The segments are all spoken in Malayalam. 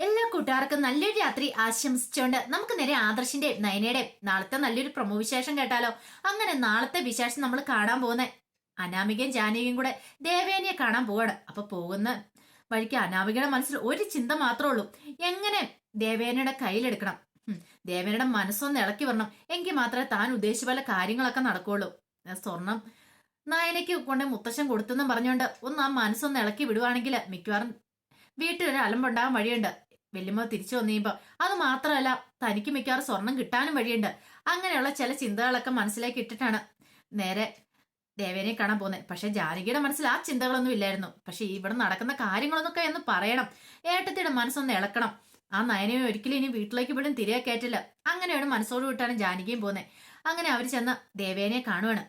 എല്ലാ കൂട്ടുകാർക്കും നല്ലൊരു രാത്രി ആശംസിച്ചുകൊണ്ട് നമുക്ക് നേരെ ആദർശിന്റെ നയനയുടെ നാളത്തെ നല്ലൊരു പ്രൊമോ വിശേഷം കേട്ടാലോ. അങ്ങനെ നാളത്തെ വിശേഷം നമ്മൾ കാണാൻ പോകുന്ന അനാമികയും ജാനകിയും കൂടെ ദേവേനയെ കാണാൻ പോവാണ്. അപ്പൊ പോകുന്ന വഴിക്ക് അനാമികയുടെ മനസ്സിൽ ഒരു ചിന്ത മാത്രമേ ഉള്ളൂ, എങ്ങനെ ദേവേനയുടെ കയ്യിലെടുക്കണം. ദേവേനയുടെ മനസ്സൊന്ന് ഇളക്കി വരണം, എങ്കിൽ മാത്രമേ താൻ ഉദ്ദേശിച്ച പോലെ കാര്യങ്ങളൊക്കെ നടക്കുള്ളൂ. സ്വർണം നായനയ്ക്ക് കൊണ്ട് മുത്തശ്ശൻ കൊടുത്തെന്നും പറഞ്ഞുകൊണ്ട് ഒന്ന് ആ മനസ്സൊന്ന് ഇളക്കി വിടുവാണെങ്കിൽ മിക്കവാറും വീട്ടിലൊരു അലമ്പുണ്ടാകാൻ വഴിയുണ്ട്. വല്യമ്മ തിരിച്ചു വന്നു കഴിയുമ്പോൾ അത് മാത്രമല്ല, തനിക്ക് മിക്കവാറും സ്വർണം കിട്ടാനും വഴിയുണ്ട്. അങ്ങനെയുള്ള ചില ചിന്തകളൊക്കെ മനസ്സിലേക്ക് ഇട്ടിട്ടാണ് നേരെ ദേവേനെ കാണാൻ പോകുന്നത്. പക്ഷെ ജാനകിയുടെ മനസ്സിൽ ആ ചിന്തകളൊന്നും ഇല്ലായിരുന്നു. പക്ഷെ ഇവിടെ നടക്കുന്ന കാര്യങ്ങളൊന്നൊക്കെ എന്ന് പറയണം, ഏട്ടത്തിയുടെ മനസ്സൊന്ന് ഇളക്കണം. ആ നയനയെ ഒരിക്കലും ഇനി വീട്ടിലേക്ക് വിടും തിരികെ കയറ്റില്ല. അങ്ങനെയാണ് മനസ്സോട് വിട്ടാണ് ജാനകിയും പോകുന്നത്. അങ്ങനെ അവർ ചെന്ന് ദേവേനെ കാണുവാണ്.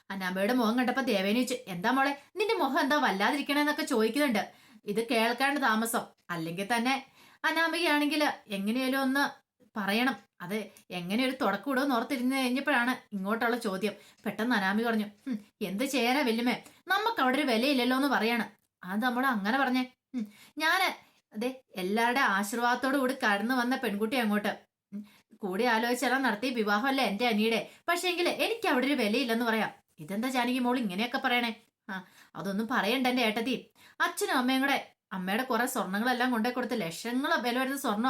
അനാമയുടെ മുഖം കണ്ടപ്പോ ദേവേനെ ചോദിച്ചു, എന്താ മോളെ നിന്റെ മുഖം എന്താ വല്ലാതിരിക്കണെന്നൊക്കെ ചോദിക്കുന്നുണ്ട്. ഇത് കേൾക്കാണ്ട് താമസം, അല്ലെങ്കിൽ തന്നെ അനാമികയാണെങ്കിൽ എങ്ങനെയാലും ഒന്ന് പറയണം. അത് എങ്ങനെ ഒരു തുടക്കം ഇടുമെന്ന് ഓർത്തിരുന്ന് കഴിഞ്ഞപ്പോഴാണ് ഇങ്ങോട്ടുള്ള ചോദ്യം. പെട്ടെന്ന് അനാമിക പറഞ്ഞു, എന്ത് ചെയ്യാനാ വല്യമ്മേ, നമുക്ക് അവിടെ ഒരു വിലയില്ലല്ലോ എന്ന് പറയാണ്. അത് നമ്മൾ അങ്ങനെ പറഞ്ഞേ, ഞാന് അതെ എല്ലാവരുടെ ആശീർവാദത്തോടു കൂടി കടന്നു വന്ന പെൺകുട്ടി അങ്ങോട്ട് കൂടി ആലോചിച്ചെല്ലാം നടത്തിയ വിവാഹമല്ലേ എന്റെ അനിയുടെ. പക്ഷേങ്കിൽ എനിക്ക് അവിടെ ഒരു വിലയില്ലെന്ന് പറയാം. ഇതെന്താ ജാനകി മോൾ ഇങ്ങനെയൊക്കെ പറയണേ? അതൊന്നും പറയണ്ട എന്റെ ഏട്ടത്തി. അച്ഛനും അമ്മയും കൂടെ അമ്മയുടെ കുറെ സ്വർണ്ണങ്ങളെല്ലാം കൊണ്ടേ കൊടുത്ത് ലക്ഷങ്ങൾ വില വരുന്ന സ്വർണ്ണ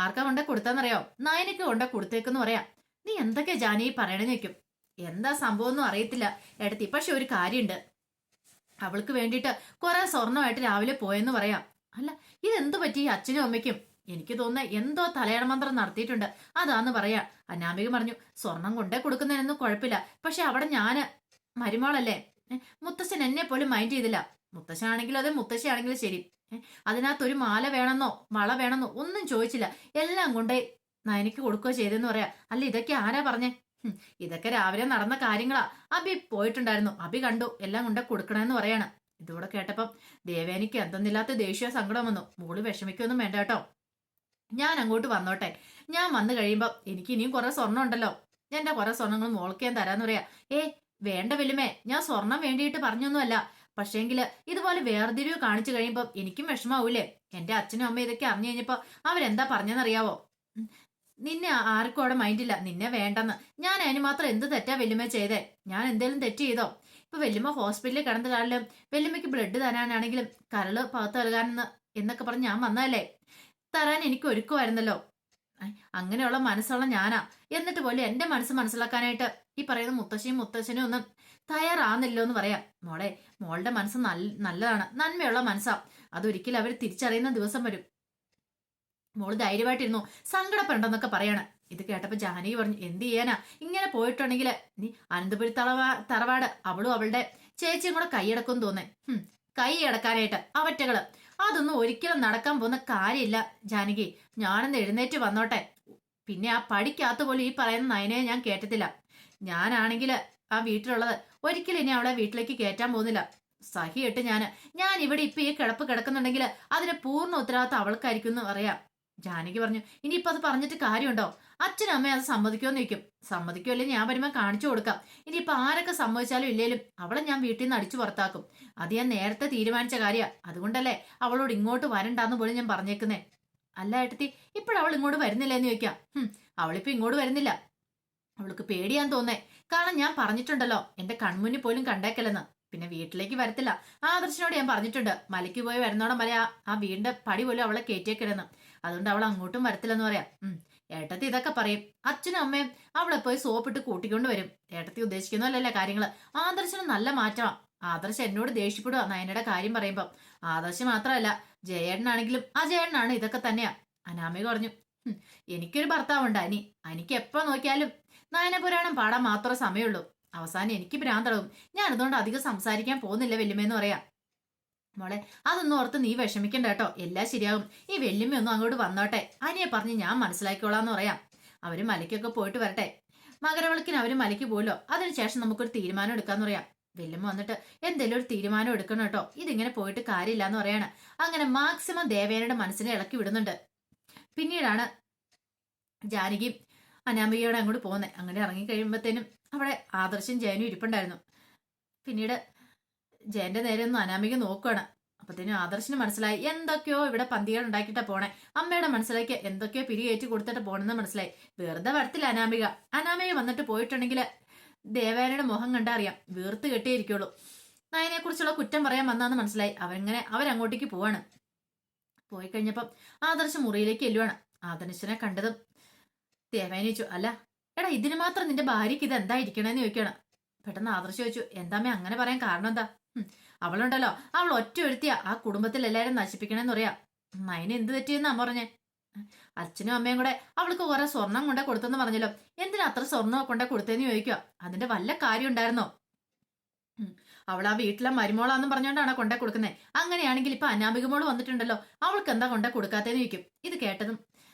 ആർക്കാ കൊണ്ടേ കൊടുത്താന്നറിയോ? നയനക്ക് കൊണ്ടേ കൊടുത്തേക്കെന്ന് പറയാം. നീ എന്തൊക്കെയാ ജാനകി പറയണെന്ന് വെക്കും. എന്താ സംഭവം ഒന്നും അറിയത്തില്ല ഏട്ടത്തി. പക്ഷെ ഒരു കാര്യമുണ്ട്, അവൾക്ക് വേണ്ടിയിട്ട് കുറെ സ്വർണ്ണമായിട്ട് രാവിലെ പോയെന്ന് പറയാം. അല്ല ഇതെന്ത് പറ്റി അച്ഛനും അമ്മയ്ക്കും? എനിക്ക് തോന്നുന്ന എന്തോ തലയണ മന്ത്രം നടത്തിയിട്ടുണ്ട്, അതാന്ന് പറയാ. അനാമിക പറഞ്ഞു, സ്വർണം കൊണ്ടേ കൊടുക്കുന്നതിനൊന്നും കുഴപ്പമില്ല. പക്ഷെ അവിടെ ഞാന് മരുമോളല്ലേ, മുത്തശ്ശൻ എന്നെ പോലും മൈൻഡ് ചെയ്തില്ല. മുത്തശ്ശനാണെങ്കിലും അതെ മുത്തശ്ശിയാണെങ്കിലും ശരി, അതിനകത്തൊരു മാല വേണമെന്നോ വള വേണമെന്നോ ഒന്നും ചോദിച്ചില്ല. എല്ലാം കൊണ്ടേ നയനക്ക് കൊടുക്കുകയോ ചെയ്തെന്ന് പറയാ. അല്ല ഇതൊക്കെ ആരാ പറഞ്ഞേ? ഇതൊക്കെ രാവിലെ നടന്ന കാര്യങ്ങളാ. അഭി പോയിട്ടുണ്ടായിരുന്നു, അഭി കണ്ടു എല്ലാം കൊണ്ടേ കൊടുക്കണമെന്ന് പറയാണ്. ഇതോടെ കേട്ടപ്പം ദേവേനിക്ക് എന്തെന്നില്ലാത്ത ദേഷ്യ സങ്കടം വന്നു. മോള് വിഷമിക്കൊന്നും വേണ്ട കേട്ടോ, ഞാൻ അങ്ങോട്ട് വന്നോട്ടെ. ഞാൻ വന്നു കഴിയുമ്പോ എനിക്ക് ഇനിയും കുറെ സ്വർണ്ണം ഉണ്ടല്ലോ, എന്റെ കുറെ സ്വർണ്ണങ്ങൾ മോൾക്ക് ഞാൻ തരാന്ന് പറയാ. വേണ്ട വല്ലുമേ, ഞാൻ സ്വർണം വേണ്ടിയിട്ട് പറഞ്ഞൊന്നുമല്ല. പക്ഷേങ്കില് ഇതുപോലെ വേർതിരിവ് കാണിച്ചു കഴിയുമ്പോ എനിക്കും വിഷമാവൂലേ? എന്റെ അച്ഛനും അമ്മയും ഇതൊക്കെ അറിഞ്ഞു കഴിഞ്ഞപ്പോ അവരെന്താ പറഞ്ഞെന്നറിയാവോ? നിന്നെ ആർക്കും അവിടെ മൈൻഡില്ല, നിന്നെ വേണ്ടെന്ന്. ഞാൻ അതിന് മാത്രം എന്ത് തെറ്റാ വല്യമ്മ ചെയ്തേ? ഞാൻ എന്തേലും തെറ്റ് ചെയ്തോ? ഇപ്പൊ വല്യമ്മ ഹോസ്പിറ്റലിൽ കിടന്ന കാലം വല്യമ്മയ്ക്ക് ബ്ലഡ് തരാനാണെങ്കിലും കരള് പകത്ത് നൽകാനെന്ന് എന്നൊക്കെ പറഞ്ഞ് ഞാൻ വന്നതല്ലേ, തരാൻ എനിക്ക് ഒരുക്കുമായിരുന്നല്ലോ. അങ്ങനെയുള്ള മനസ്സുള്ള ഞാനാ. എന്നിട്ട് പോലും എന്റെ മനസ്സ് മനസ്സിലാക്കാനായിട്ട് ഈ പറയുന്ന മുത്തശ്ശിയും മുത്തശ്ശനും ഒന്നും തയ്യാറാകുന്നില്ലോ എന്ന് പറയാം. മോളുടെ മനസ്സ് നല്ലതാണ്, നന്മയുള്ള മനസ്സാ. അതൊരിക്കലും അവർ തിരിച്ചറിയുന്ന ദിവസം വരും. മോള് ധൈര്യമായിട്ടിരുന്നു, സങ്കടപ്പെടണ്ടെന്നൊക്കെ പറയാണ്. ഇത് കേട്ടപ്പോ ജാനകി പറഞ്ഞു, എന്ത് ചെയ്യാനാ, ഇങ്ങനെ പോയിട്ടുണ്ടെങ്കിൽ നീ അനന്തപുരി തറവാട് അവളും അവളുടെ ചേച്ചിയും കൂടെ കൈയടക്കും തോന്നേ. കൈയടക്കാനായിട്ട് അവറ്റകള്, അതൊന്നും ഒരിക്കലും നടക്കാൻ പോകുന്ന കാര്യമില്ല ജാനകി. ഞാനൊന്ന് എഴുന്നേറ്റ് വന്നോട്ടെ. പിന്നെ ആ പടിക്കകത്ത് പോലും ഈ പറയുന്ന നയനയെ ഞാൻ കേട്ടത്തില്ല. ഞാനാണെങ്കിൽ ആ വീട്ടിലുള്ളത് ഒരിക്കലും ഇനി അവളെ വീട്ടിലേക്ക് കയറ്റാൻ പോകുന്നില്ല. സഹിയിട്ട് ഞാൻ ഇവിടെ ഇപ്പൊ ഈ കിടപ്പ് കിടക്കുന്നുണ്ടെങ്കിൽ അതിന് പൂർണ്ണ ഉത്തരവാദിത്തം അവൾക്കായിരിക്കും എന്ന് പറയാം. ജാനകി പറഞ്ഞു, ഇനിയിപ്പൊ അത് പറഞ്ഞിട്ട് കാര്യമുണ്ടോ? അച്ഛനും അമ്മയും അത് സമ്മതിക്കുമെന്ന് വെക്കും. സമ്മതിക്കുമല്ലേ ഞാൻ വരുമ്പോൾ കാണിച്ചു കൊടുക്കാം. ഇനിയിപ്പൊ ആരൊക്കെ സമ്മതിച്ചാലും ഇല്ലേലും അവളെ ഞാൻ വീട്ടിൽ നിന്ന് അടിച്ചു പുറത്താക്കും. അത് ഞാൻ നേരത്തെ തീരുമാനിച്ച കാര്യ. അതുകൊണ്ടല്ലേ അവളോട് ഇങ്ങോട്ട് വരണ്ടാന്ന് പോലും ഞാൻ പറഞ്ഞേക്കുന്നേ. അല്ല ഏട്ടത്തി, ഇപ്പോഴവൾ ഇങ്ങോട്ട് വരുന്നില്ല എന്ന് ചോദിക്കാം. അവളിപ്പോ ഇങ്ങോട്ട് വരുന്നില്ല, അവൾക്ക് പേടിയാന്ന് തോന്നേ. കാരണം ഞാൻ പറഞ്ഞിട്ടുണ്ടല്ലോ എന്റെ കൺമുന്നിൽ പോലും കണ്ടേക്കല്ലെന്ന്. പിന്നെ വീട്ടിലേക്ക് വരത്തില്ല. ആദർശനോട് ഞാൻ പറഞ്ഞിട്ടുണ്ട്, മലയ്ക്ക് പോയി വരുന്നോടം വരെ ആ വീടിന്റെ പടി പോലും അവളെ കയറ്റിയേക്കരുന്ന്. അതുകൊണ്ട് അവൾ അങ്ങോട്ടും വരത്തില്ലെന്ന് പറയാം. ഏട്ടത്തി ഇതൊക്കെ പറയും. അച്ഛനും അമ്മയും അവളെ പോയി സോപ്പിട്ട് കൂട്ടിക്കൊണ്ട് വരും. ഏട്ടത്തി ഉദ്ദേശിക്കുന്നതല്ലേ കാര്യങ്ങള്. ആദർശനും നല്ല മാറ്റമാ. ആദർശ് എന്നോട് ദേഷ്യപ്പെടുക നയനയുടെ കാര്യം പറയുമ്പോ. ആദർശ് മാത്രമല്ല, ജയേട്ടനാണെങ്കിലും അജയേട്ടനാണ് ഇതൊക്കെ തന്നെയാ. അനാമിക പറഞ്ഞു, എനിക്കൊരു ഭർത്താവുണ്ട് അനി. എനിക്ക് എപ്പോ നോക്കിയാലും നയന പുരാണം പാടാൻ മാത്രമേ സമയമുള്ളൂ. അവസാനം എനിക്ക് ഭ്രാന്തളവും. ഞാൻ അതുകൊണ്ട് അധികം സംസാരിക്കാൻ പോകുന്നില്ല വല്യമ്മയെന്ന് പറയാം. മോളെ അതൊന്നും ഓർത്ത് നീ വിഷമിക്കണ്ട കേട്ടോ, എല്ലാം ശരിയാകും. ഈ വല്യമ്മയൊന്നും അങ്ങോട്ട് വന്നോട്ടെ, അനിയെ പറഞ്ഞ് ഞാൻ മനസ്സിലാക്കിക്കോളാന്ന് പറയാം. അവര് മലയ്ക്കൊക്കെ പോയിട്ട് വരട്ടെ. മകരവിളക്കിന് അവര് മലയ്ക്ക് പോലോ, അതിനുശേഷം നമുക്കൊരു തീരുമാനം എടുക്കാന്ന് പറയാം. വല്യമ്മ വന്നിട്ട് എന്തെങ്കിലും ഒരു തീരുമാനം എടുക്കണം കേട്ടോ, ഇതിങ്ങനെ പോയിട്ട് കാര്യമില്ല എന്ന് പറയാണ്. അങ്ങനെ മാക്സിമം ദേവേനയുടെ മനസ്സിനെ ഇളക്കി വിടുന്നുണ്ട്. പിന്നീടാണ് ജാനകിയും അനാമികയോടെ അങ്ങോട്ട് പോകുന്നത്. അങ്ങനെ ഇറങ്ങി കഴിയുമ്പോഴത്തേനും അവിടെ ആദർശം ജയനും ഇരിപ്പുണ്ടായിരുന്നു. പിന്നീട് ജയന്റെ നേരെ ഒന്ന് അനാമിക നോക്കുകയാണ്. അപ്പത്തേനും ആദർശിന് മനസ്സിലായി എന്തൊക്കെയോ ഇവിടെ പന്തികൾ ഉണ്ടാക്കിയിട്ടാ പോണേ. അമ്മയുടെ മനസ്സിലേക്ക് എന്തൊക്കെയോ പിരികേറ്റി കൊടുത്തിട്ട് പോണെന്ന് മനസ്സിലായി. വെറുതെ വരത്തില്ല അനാമിക. അനാമിക വന്നിട്ട് പോയിട്ടുണ്ടെങ്കിൽ ദേവേനയുടെ മുഖം കണ്ടറിയാം വീർത്ത് കെട്ടിയിരിക്കുള്ളൂ. നയനെ കുറിച്ചുള്ള കുറ്റം പറയാൻ വന്നാന്ന് മനസ്സിലായി. അവരങ്ങോട്ടേക്ക് പോവാണ്. പോയി കഴിഞ്ഞപ്പം ആദർശ് മുറിയിലേക്ക് എല്ലുവാണ്. ആദർശിനെ കണ്ടതും ദേവേനെ ചോദിച്ചു, അല്ല എടാ ഇതിന് മാത്രം നിന്റെ ഭാര്യയ്ക്ക് ഇത് എന്താ ഇരിക്കണേന്ന് ചോദിക്കുകയാണ്. പെട്ടെന്ന് ആദർശ് ചോദിച്ചു, എന്താമ്മേ അങ്ങനെ പറയാൻ കാരണം എന്താ? അവളുണ്ടല്ലോ, അവൾ ഒറ്റ ഒരുത്തിയ ആ കുടുംബത്തിൽ എല്ലാരും നശിപ്പിക്കണേന്ന് പറയാ. നയന് എന്ത് തെറ്റിയെന്നാ പറഞ്ഞേ? അച്ഛനും അമ്മയും കൂടെ അവൾക്ക് കുറെ സ്വർണം കൊണ്ടേ കൊടുത്തെന്ന് പറഞ്ഞല്ലോ. എന്തിനാ അത്ര സ്വർണ്ണം കൊണ്ടേ കൊടുത്തേന്ന് ചോദിക്കുക. അതിന്റെ വല്ല കാര്യം ഉണ്ടായിരുന്നോ? അവൾ ആ വീട്ടിലെ മരുമോളാന്നും പറഞ്ഞോണ്ടാണ് കൊണ്ടേ കൊടുക്കുന്നത്. അങ്ങനെയാണെങ്കിൽ ഇപ്പൊ അനാമിക മോള് വന്നിട്ടുണ്ടല്ലോ, അവൾക്ക് എന്താ കൊണ്ടേ കൊടുക്കാത്തേന്ന് ചോദിക്കും. ഇത് കേട്ടതും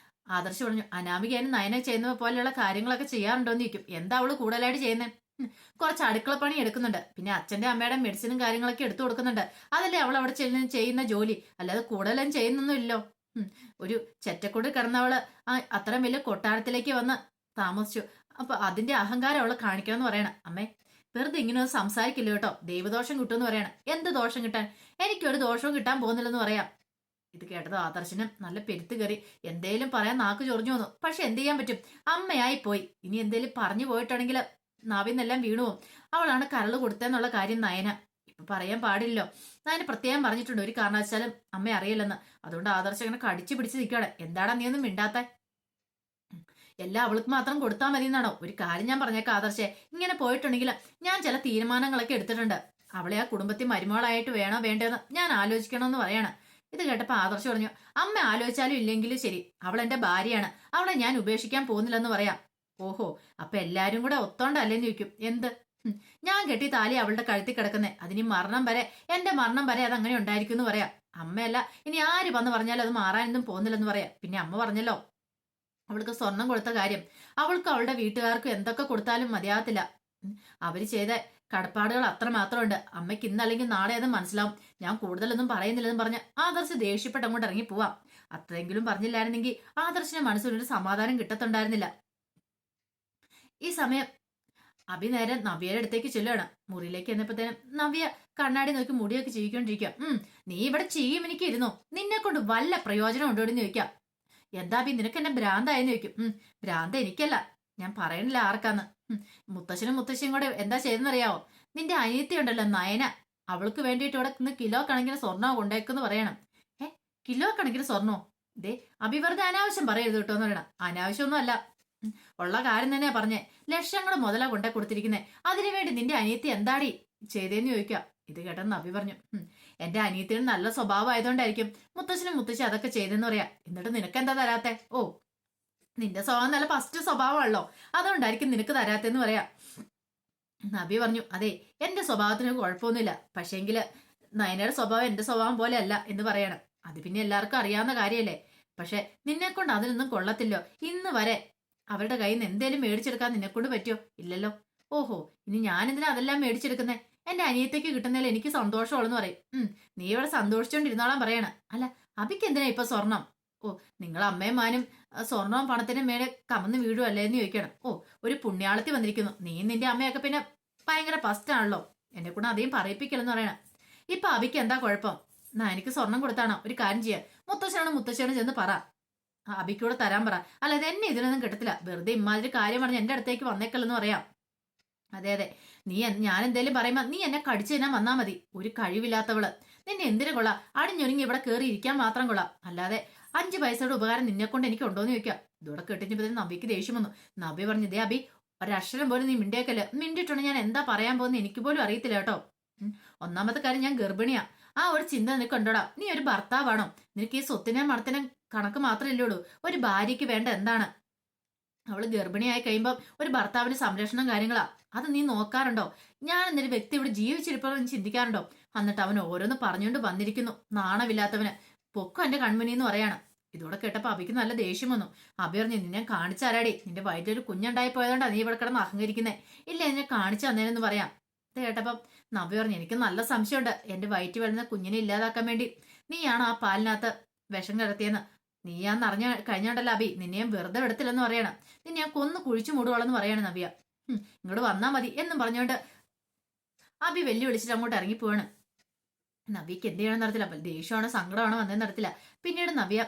ആദർശ് പറഞ്ഞു, അനാമികേനും നയനെ ചെയ്യുന്ന പോലെയുള്ള കാര്യങ്ങളൊക്കെ ചെയ്യാറുണ്ടോന്ന് ചോദിക്കും. എന്താ അവള് കൂടുതലായിട്ട് ചെയ്യുന്നേ? കുറച്ച് അടുക്കള പണി എടുക്കുന്നുണ്ട്, പിന്നെ അച്ഛന്റെ അമ്മയുടെ മെഡിസിനും കാര്യങ്ങളൊക്കെ എടുത്തു കൊടുക്കുന്നുണ്ട്. അതല്ലേ അവൾ അവിടെ ചെയ്യുന്ന ജോലി, അല്ലാതെ കൂടുതലും ചെയ്യുന്നൊന്നുമില്ലോ. ഒരു ചെറ്റക്കൂട് കിടന്നവള് അത്രയും വലിയ കൊട്ടാരത്തിലേക്ക് വന്ന് താമസിച്ചു. അപ്പൊ അതിന്റെ അഹങ്കാരം അവള് കാണിക്കണം എന്ന് പറയണം. അമ്മേ വെറുതെ ഇങ്ങനെ സംസാരിക്കില്ല കേട്ടോ, ദൈവദോഷം കിട്ടുമെന്ന് പറയണം. എന്ത് ദോഷം കിട്ടാൻ? എനിക്കൊരു ദോഷവും കിട്ടാൻ പോകുന്നില്ലെന്ന് പറയാം. ഇത് കേട്ടത് ആദർശനും നല്ല പെരുത്ത് കയറി. എന്തേലും പറയാൻ നാക്ക് ചൊറിഞ്ഞു വന്നു. പക്ഷെ എന്ത് ചെയ്യാൻ പറ്റും, അമ്മയായി പോയി. ഇനി എന്തേലും പറഞ്ഞു പോയിട്ടുണ്ടെങ്കിൽ നാവിന്നെല്ലാം വീണു പോവും. അവളാണ് കരള് കൊടുത്തെന്നുള്ള കാര്യം നയന ഇപ്പൊ പറയാൻ പാടില്ലല്ലോ. നയന പ്രത്യേകം പറഞ്ഞിട്ടുണ്ട് ഒരു കാരണവശാലും അമ്മ അറിയില്ലെന്ന്. അതുകൊണ്ട് ആദർശം അങ്ങനെ കടിച്ചു പിടിച്ച് നിൽക്കുകയാണ്. എന്താടാ നീ ഒന്നും മിണ്ടാത്ത? എല്ലാം അവൾക്ക് മാത്രം കൊടുത്താൽ മതി എന്നാണോ? ഒരു കാര്യം ഞാൻ പറഞ്ഞേക്കാം ആദർശേ, ഇങ്ങനെ പോയിട്ടുണ്ടെങ്കിൽ ഞാൻ ചില തീരുമാനങ്ങളൊക്കെ എടുത്തിട്ടുണ്ട്. അവളെ ആ കുടുംബത്തിൽ മരുമകളായിട്ട് വേണോ വേണ്ടതെന്ന് ഞാൻ ആലോചിക്കണമെന്ന് പറയാണ്. ഇത് കേട്ടപ്പോ ആദർശ് പറഞ്ഞു, അമ്മ ആലോചിച്ചാലും ഇല്ലെങ്കിലും ശരി, അവൾ എന്റെ ഭാര്യയാണ്, അവളെ ഞാൻ ഉപേക്ഷിക്കാൻ പോകുന്നില്ലെന്ന് പറയാം. ഓഹോ, അപ്പൊ എല്ലാരും കൂടെ ഒത്തോണ്ടല്ലേന്ന് ചോദിക്കും. എന്ത്? ഞാൻ കെട്ടി താലി അവളുടെ കഴുത്തി കിടക്കുന്നേ, അതിന് മരണം വരെ, എന്റെ മരണം വരെ അത് അങ്ങനെ ഉണ്ടായിരിക്കും എന്ന് പറയാം. അമ്മയല്ല, ഇനി ആര് വന്ന് പറഞ്ഞാലും അത് മാറാനൊന്നും പോകുന്നില്ലെന്ന് പറയാം. പിന്നെ അമ്മ പറഞ്ഞല്ലോ അവൾക്ക് സ്വർണം കൊടുത്ത കാര്യം. അവൾക്ക് അവളുടെ വീട്ടുകാർക്കും എന്തൊക്കെ കൊടുത്താലും മതിയാകത്തില്ല. അവര് ചെയ്ത കടപ്പാടുകൾ അത്ര മാത്രമുണ്ട്. അമ്മയ്ക്ക് ഇന്നല്ലെങ്കിൽ നാളെ അത് മനസ്സിലാവും. ഞാൻ കൂടുതലൊന്നും പറയുന്നില്ലെന്ന് പറഞ്ഞ് ആദർശ് ദേഷ്യപ്പെട്ട് അങ്ങോട്ട് ഇറങ്ങി പോവാം. അത്രയെങ്കിലും പറഞ്ഞില്ലായിരുന്നെങ്കിൽ ആദർശിന്റെ മനസ്സിലൊരു സമാധാനം കിട്ടത്തുണ്ടായിരുന്നില്ല. ഈ സമയം അഭി നേരെ നവ്യയുടെ അടുത്തേക്ക് ചെല്ലുകയാണ്. മുറിയിലേക്ക് എന്നപ്പോഴത്തേനും നവ്യ കണ്ണാടി നോക്കി മുടിയൊക്കെ ചെയ്യിക്കൊണ്ടിരിക്കുക. നീ ഇവിടെ ചെയ്യും എനിക്ക് ഇരുന്നോ? നിന്നെ കൊണ്ട് വല്ല പ്രയോജനം ഉണ്ടോന്ന് ചോദിക്കാം. എന്താ അഭി നിനക്ക് എന്നെ ഭ്രാന്തായെന്ന് ചോദിക്കും. ഭ്രാന്ത് എനിക്കല്ല, ഞാൻ പറയണില്ല ആർക്കാന്ന്. മുത്തശ്ശനും മുത്തശ്ശിയും കൂടെ എന്താ ചെയ്തെന്നറിയാവോ? നിന്റെ അനിയത്തി ഉണ്ടല്ലോ നയന, അവൾക്ക് വേണ്ടിയിട്ട് ഇവിടെ നിന്ന് കിലോ കണക്കിന് സ്വർണ്ണം കൊണ്ടേക്കെന്ന് പറയണം. കിലോ കണക്കിന് സ്വർണ്ണോ? ദേ അഭി വെറുതെ അനാവശ്യം പറയരുത് കേട്ടോ എന്ന് പറയണം. അനാവശ്യമൊന്നും അല്ല, ഉള്ള കാര്യം തന്നെയാ പറഞ്ഞേ. ലക്ഷങ്ങൾ മുതലാ കൊണ്ടേ കൊടുത്തിരിക്കുന്നേ. അതിനുവേണ്ടി നിന്റെ അനിയത്തി എന്താടി ചെയ്തേന്ന് ചോദിക്കുക. ഇത് കേട്ടെന്ന് അഭി പറഞ്ഞു, എന്റെ അനിയത്തിന് നല്ല സ്വഭാവം ആയതുകൊണ്ടായിരിക്കും മുത്തശ്ശനും മുത്തശ്ശി അതൊക്കെ ചെയ്തെന്ന് പറയാ. എന്നിട്ട് നിനക്ക് എന്താ തരാത്തെ? ഓ, നിന്റെ സ്വഭാവം നല്ല ഫസ്റ്റ് സ്വഭാവമാണല്ലോ, അതുകൊണ്ടായിരിക്കും നിനക്ക് തരാത്തെന്ന് പറയാ. നബി പറഞ്ഞു, അതെ എന്റെ സ്വഭാവത്തിന് കുഴപ്പമൊന്നുമില്ല, പക്ഷേങ്കില് നയനയുടെ സ്വഭാവം എന്റെ സ്വഭാവം പോലെ അല്ല എന്ന് പറയണം. അത് പിന്നെ എല്ലാവർക്കും അറിയാവുന്ന കാര്യമല്ലേ. പക്ഷെ നിന്നെ കൊണ്ട് അതിനൊന്നും കൊള്ളത്തില്ലോ. ഇന്ന് വരെ അവരുടെ കയ്യിൽ നിന്ന് എന്തേലും മേടിച്ചെടുക്കാൻ നിന്നെക്കൊണ്ട് പറ്റുമോ? ഇല്ലല്ലോ. ഓഹോ, ഇനി ഞാനെന്തിനാ അതെല്ലാം മേടിച്ചെടുക്കുന്നേ? എന്റെ അനിയത്തേക്ക് കിട്ടുന്നതിൽ എനിക്ക് സന്തോഷമുള്ളെന്ന് പറയും. നീ ഇവിടെ സന്തോഷിച്ചോണ്ടിരുന്നോളാൻ പറയണ. അല്ല അഭിക്ക് എന്തിനാ ഇപ്പൊ സ്വർണം? ഓ, നിങ്ങൾ അമ്മയും മാനും സ്വർണവും പണത്തിനും മേലെ കമന്ന് വീഴുവല്ലേ എന്ന് ചോദിക്കണം. ഓ, ഒരു പുണ്യാളത്തി വന്നിരിക്കുന്നു. നീ നിന്റെ അമ്മയൊക്കെ പിന്നെ ഭയങ്കര ഫസ്റ്റാണല്ലോ, എന്നെ കൂടെ അധികം പറയിപ്പിക്കലെന്ന് പറയണം. ഇപ്പൊ അഭിക്ക് എന്താ കുഴപ്പം? എനിക്ക് സ്വർണം കൊടുത്താണോ? ഒരു കാര്യം ചെയ്യാം, മുത്തശ്ശനോട് ചെന്ന് പറ, അഭിക്കൂടെ തരാൻ പറ. അല്ലാതെ എന്നെ ഇതിനൊന്നും കിട്ടത്തില്ല. വെറുതെ ഇമ്മാതിരി കാര്യം പറഞ്ഞ് എന്റെ അടുത്തേക്ക് വന്നേക്കല്ലെന്ന് പറയാം. അതെ അതെ, ഞാൻ എന്തേലും പറയുമ്പോ നീ എന്നെ കടിച്ചു തരാൻ വന്നാ മതി. ഒരു കഴിവില്ലാത്തവള്, നിന്നെ എന്തിനു കൊള്ളാം? അടിഞ്ഞൊരുങ്ങി ഇവിടെ കയറി ഇരിക്കാൻ മാത്രം കൊള്ളാം, അല്ലാതെ 5 പൈസയുടെ ഉപകാരം നിന്നെ കൊണ്ട് എനിക്ക് ഉണ്ടോന്ന് ചോദിക്കാം. ഇതോടെ കെട്ടിഞ്ഞപ്പോഴത്തേനും നബിക്ക് ദേഷ്യം വന്നു. നബി പറഞ്ഞു, ദേ അബി, ഒരക്ഷരം പോലും നീ മിണ്ടിയേക്കല്ല. മിണ്ടിട്ടുണ്ട് ഞാൻ എന്താ പറയാൻ പോകുന്നത് എനിക്ക് പോലും അറിയത്തില്ല കേട്ടോ. ഒന്നാമത്തെ കാര്യം ഞാൻ ഗർഭിണിയാ. ആ ഒരു ചിന്ത നിനക്ക് ഉണ്ടോടാ? നീ ഒരു ഭർത്താവാണോ? നിനക്ക് ഈ സ്വത്തിനെ മണത്തിനെ കണക്ക് മാത്രമല്ലേ ഉള്ളൂ. ഒരു ഭാര്യയ്ക്ക് വേണ്ട എന്താണ്? അവള് ഗർഭിണിയായി കഴിയുമ്പോൾ ഒരു ഭർത്താവിന് സംരക്ഷണം കാര്യങ്ങളാ, അത് നീ നോക്കാറുണ്ടോ? ഞാൻ എന്നൊരു വ്യക്തി ഇവിടെ ജീവിച്ചിരിപ്പോഴും ചിന്തിക്കാറുണ്ടോ? എന്നിട്ട് അവൻ ഓരോന്ന് പറഞ്ഞുകൊണ്ട് വന്നിരിക്കുന്നു, നാണമില്ലാത്തവന്. പൊക്കം എന്റെ കൺമുനിന്ന് പറയാണ്. ഇതോടെ കേട്ടപ്പോ അബിക്ക് നല്ല ദേഷ്യം വന്നു. അബി പറഞ്ഞു, നിന്നെ കാണിച്ചാരാടി? നിന്റെ വയറ്റിലൊരു കുഞ്ഞുണ്ടായി പോയതുകൊണ്ടാ നീ ഇവിടെ കിടന്ന് അഹങ്കരിക്കുന്നേ. ഇല്ല, എന്നെ കാണിച്ചു തന്നേനെന്ന് പറയാം. ഇത് കേട്ടപ്പം നബി പറഞ്ഞു, എനിക്ക് നല്ല സംശയമുണ്ട്, എന്റെ വയറ്റിൽ വരുന്ന കുഞ്ഞിനെ ഇല്ലാതാക്കാൻ വേണ്ടി നീയാണ് ആ പാലിനകത്ത് വിഷം കിടത്തിയെന്ന്. നീയാന്ന് അറിഞ്ഞ കഴിഞ്ഞോണ്ടല്ലോ അബി, നിന്നെയും വെറുതെ എടുത്തില്ലെന്ന് പറയണം. നിന്നെ ഞാൻ കൊന്നു കുഴിച്ചു മൂടുവോളെന്ന് പറയാണ് നബിയ. ഇങ്ങോട്ട് വന്നാ മതി എന്നും പറഞ്ഞോണ്ട് അബി വെല്ലുവിളിച്ചിട്ട് അങ്ങോട്ട് ഇറങ്ങിപ്പോവാണ്. നവ്യക്ക് എന്ത് ചെയ്യണമെന്ന് അറിയത്തില്ല. അപ്പൊ ദേഷ്യമാണോ സങ്കടമാണോ വന്നതെന്ന് അറിയത്തില്ല. പിന്നീട് നവ്യ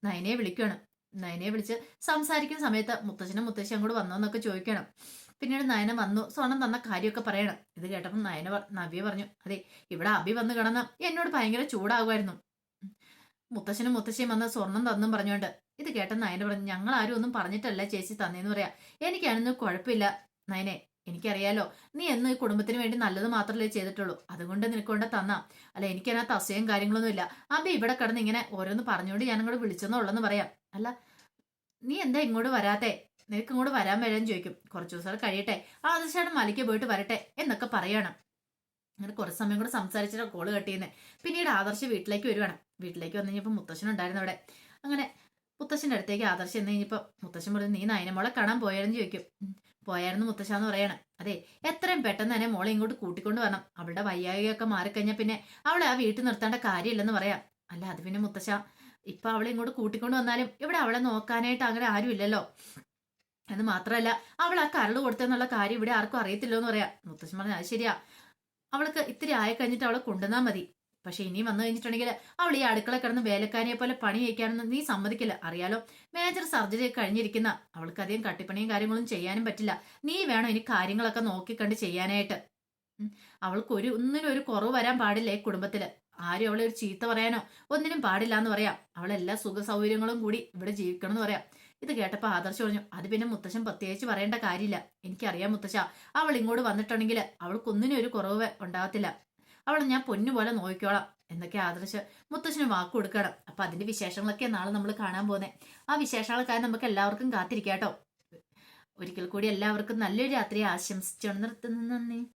നയനയെ വിളിക്കുകയാണ്. നയനയെ വിളിച്ച് സംസാരിക്കുന്ന സമയത്ത് മുത്തച്ഛനും മുത്തശ്ശിയും കൂടെ വന്നോന്നൊക്കെ ചോദിക്കണം. പിന്നീട് നയന വന്നു സ്വർണം തന്ന കാര്യമൊക്കെ പറയണം. ഇത് കേട്ടപ്പോൾ നവ്യ പറഞ്ഞു, അതെ, ഇവിടെ അഭി വന്ന് കിടന്ന് എന്നോട് ഭയങ്കര ചൂടാകുമായിരുന്നു. മുത്തശ്ശനും മുത്തശ്ശിയും വന്ന് സ്വർണം തന്നും പറഞ്ഞുകൊണ്ട്. ഇത് കേട്ട നയന പറഞ്ഞു, ഞങ്ങൾ ആരും ഒന്നും പറഞ്ഞിട്ടല്ല ചേച്ചി തന്നേന്ന് പറയാ. എനിക്കാണെന്ന് കുഴപ്പമില്ല നയനെ, എനിക്കറിയാലോ നീ എന്ന് ഈ കുടുംബത്തിന് വേണ്ടി നല്ലത് മാത്രമല്ലേ ചെയ്തിട്ടുള്ളൂ. അതുകൊണ്ട് നിനക്കൊണ്ട് തന്നാ. അല്ല, എനിക്കതിനകത്ത് അസൂയം കാര്യങ്ങളൊന്നും ഇല്ല. അഭി ഇവിടെ കിടന്ന് ഇങ്ങനെ ഓരോന്ന് പറഞ്ഞുകൊണ്ട് ഞാൻ അങ്ങോട്ട് വിളിച്ചെന്നുള്ളെന്ന് പറയാം. അല്ല, നീ എന്താ ഇങ്ങോട്ട് വരാത്തെ? നിനക്ക് ഇങ്ങോട്ട് വരാൻ വരാൻ ചോദിക്കും. കുറച്ചു ദിവസം കഴിയട്ടെ, ആദർശാണ് മലയ്ക്ക് പോയിട്ട് വരട്ടെ എന്നൊക്കെ പറയണം. അങ്ങനെ കുറച്ച് സമയം കൂടെ സംസാരിച്ചിട്ട് കോള് കട്ട് ചെയ്യുന്നത്. പിന്നീട് ആദർശ് വീട്ടിലേക്ക് വരുവാണ്. വീട്ടിലേക്ക് വന്നു കഴിഞ്ഞപ്പോൾ മുത്തശ്ശൻ ഉണ്ടായിരുന്നു അവിടെ. അങ്ങനെ മുത്തശ്ശൻ്റെ അടുത്തേക്ക് ആദർശ് എന്ന് കഴിഞ്ഞപ്പോൾ മുത്തശ്ശൻ പറഞ്ഞു, നീ നയനമോളെ കാണാൻ പോയായിരുന്നു ചോദിക്കും. പോയായിരുന്നു മുത്തശ്ശ എന്ന് പറയണം. അതെ, എത്രയും പെട്ടെന്ന് തന്നെ മോളെ ഇങ്ങോട്ട് കൂട്ടിക്കൊണ്ട് വരണം. അവളുടെ വയ്യായികയൊക്കെ മാറിക്കഴിഞ്ഞാൽ പിന്നെ അവളെ ആ വീട്ടിൽ നിർത്തേണ്ട കാര്യമില്ലെന്ന് പറയാം. അല്ല, അത് പിന്നെ മുത്തശ്ശ, ഇപ്പൊ അവളെ ഇങ്ങോട്ട് കൂട്ടിക്കൊണ്ട് വന്നാലും ഇവിടെ അവളെ നോക്കാനായിട്ട് അങ്ങനെ ആരും ഇല്ലല്ലോ. എന്ന് മാത്രമല്ല, അവൾ ആ കരള് കൊടുത്തെന്നുള്ള കാര്യം ഇവിടെ ആർക്കും അറിയത്തില്ലോ എന്ന് പറയാം. മുത്തശ്ശൻ പറഞ്ഞു, അത് ശരിയാ, അവൾക്ക് ഇത്തിരി ആയി കഴിഞ്ഞിട്ട് അവളെ കൊണ്ടുവന്നാൽ മതി. പക്ഷെ ഇനി വന്നു കഴിഞ്ഞിട്ടുണ്ടെങ്കിൽ അവൾ ഈ അടുക്കള കിടന്ന് വേലക്കാരിയെ പോലെ പണി കഴിക്കാനൊന്നും നീ സമ്മതിക്കില്ല. അറിയാലോ, മേജർ സർജറി കഴിഞ്ഞിരിക്കുന്ന അവൾക്ക് അധികം കട്ടിപ്പണിയും കാര്യങ്ങളും ചെയ്യാനും പറ്റില്ല. നീ വേണം ഇനി കാര്യങ്ങളൊക്കെ നോക്കിക്കണ്ട് ചെയ്യാനായിട്ട്. അവൾക്ക് ഒന്നിനും ഒരു കുറവ് വരാൻ പാടില്ല ഈ കുടുംബത്തില്. ആരും അവളെ ഒരു ചീത്ത പറയാനോ ഒന്നിനും പാടില്ല എന്ന് പറയാം. അവളെല്ലാ സുഖ സൗകര്യങ്ങളും കൂടി ഇവിടെ ജീവിക്കണം എന്ന് പറയാം. ഇത് കേട്ടപ്പോൾ ആദർശ് പറഞ്ഞു, അത് പിന്നെ മുത്തശ്ശൻ പ്രത്യേകിച്ച് പറയേണ്ട കാര്യമില്ല. എനിക്കറിയാം മുത്തശ്ശ, അവൾ ഇങ്ങോട്ട് വന്നിട്ടുണ്ടെങ്കിൽ അവൾക്കൊന്നിനും ഒരു കുറവ് ഉണ്ടാകത്തില്ല. അവളെ ഞാൻ പൊന്നുപോലെ നോക്കിക്കോളാം എന്നൊക്കെ ആദർശ് മുത്തശ്ശന് വാക്ക് കൊടുക്കണം. അപ്പൊ അതിന്റെ വിശേഷങ്ങളൊക്കെ നാളെ നമ്മൾ കാണാൻ പോകുന്നത്. ആ വിശേഷങ്ങൾക്കായി നമുക്ക് എല്ലാവർക്കും കാത്തിരിക്കാട്ടോ. ഒരിക്കൽ കൂടി എല്ലാവർക്കും നല്ലൊരു രാത്രി ആശംസിച്ചു നിർത്തുന്നു. നന്ദി.